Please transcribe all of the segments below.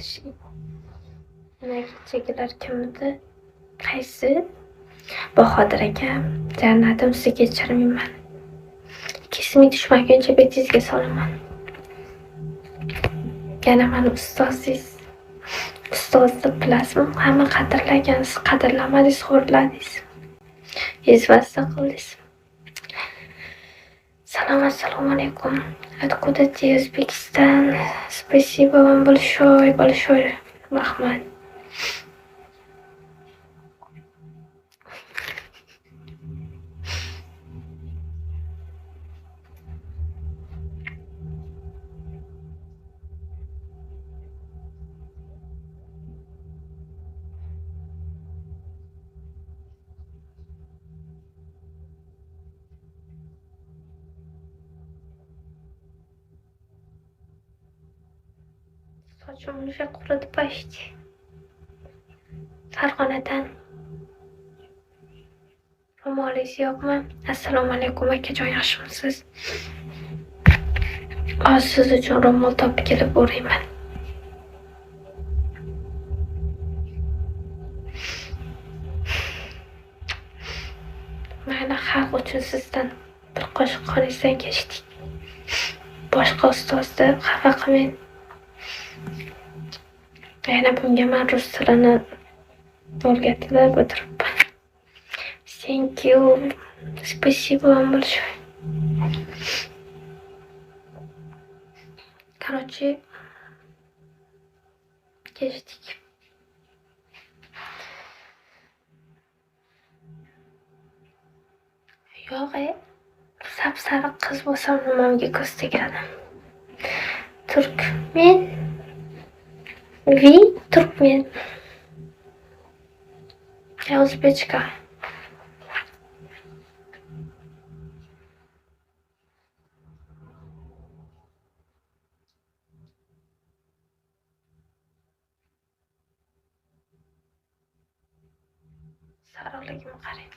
aytishing. Mana kechagilar kim edi? Qaysi? Bahodir aka. Jannatim sizga kechirmayman. Kesming tushmaguncha betingizga solaman. Yana mani ustozingiz. Ustozni bilasizmi? Hamma qadrlagan, siz qadrlamadingiz, xo'rladingiz. Izvasta qildingiz. Assalomu alaykum. Откуда ты, Узбекистан? Спасибо вам большое. Rahmat. Sochim juda quridi почти. Farg'onadan. Ro'molingiz yo'qmi? Assalomu alaykum akajon, yaxshimisiz? Siz uchun ro'mol topib kelib o'rayman. Mayli, xalq uchun sizdan bir qoshiq qoningizdan kechdik. Boshqa ustozni xafa qilmang. Yana bunga men rus tilini o'rgatib o'tiribman. Thank you. Спасибо вам большое. Короче, kechdik. Yo'q, sap-sariq qiz bo'lsam nimamga ko'z tegadi. Turkmen. Turkmen. Я узбечка. Sariqligim qarang.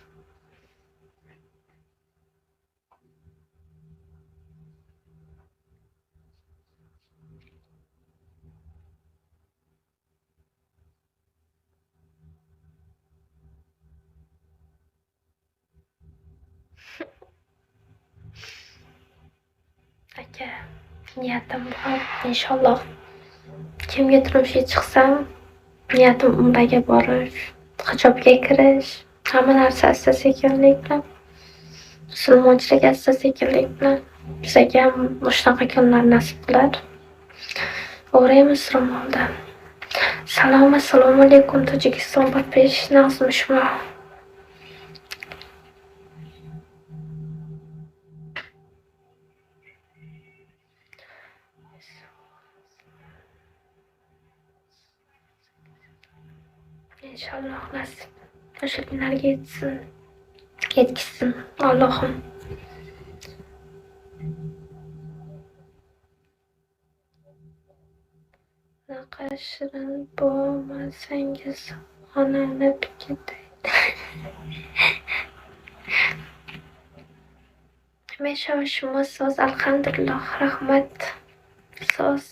Aka, niyatim bor. Inshaalloh kimga turmushga chiqsam, niyatim umraga borish, hijobga kirish, hamma narsa asta-sekinlik bilan, musulmonchilik asta-sekinlik bilan bizga ham shunaqa kunlar nasib qilar. O'raymiz ro'moldan. Assalomu alaykum, Tojikiston подписчик, nasibmishmi? İnşallah nasip. O'sha kunlarga yetkazsin Allohim. Naqa shirin bo'lmasangiz onani ketaydi. Hamisha o'shimiz so'z, alhamdulillah, rahmat. So'z.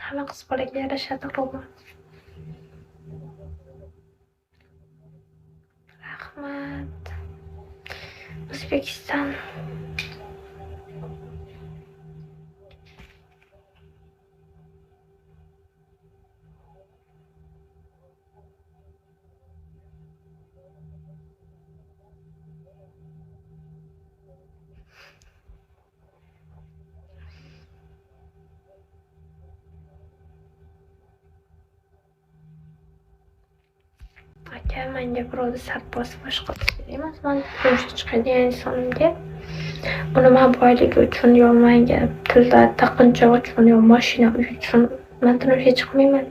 Hamma qiz bolaga yarashadi ro'mol. Rahmat. O'zbekiston. Aka, menga birovni sarpoz boshqa emas, men turmushga chiqadigan insonimga uni men boyligi uchun yo menga tilda taqinchoq uchun yo mashina uchun men turmushga chiqmayman.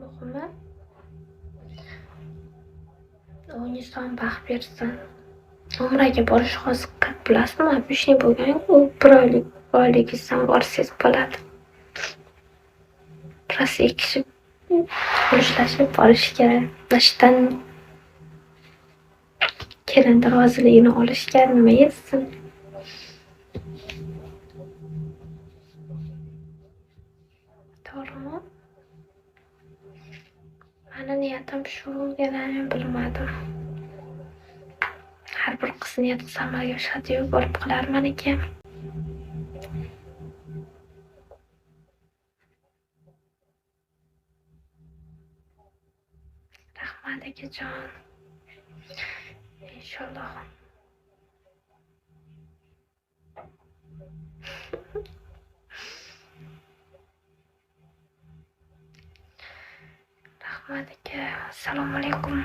Muhimi inson baxt bersin. Umraga borish hozir bilasizmi? Обычный bo'lgan-ku, bir oyligingizdan borsangiz bo'ladi. Rossiya kishi urishlashib borish kerak. Nashdan kelinni roziligini olishga nima yetsin? To'g'rimi? Mani niyatim shuligini bilmadim. Har bir qiz niyati samarga oshadi-yu, bo'lib qolarman ekan. Rahmat akajon. Inshaalloh. Rahmat aka. Assalomu alaykum.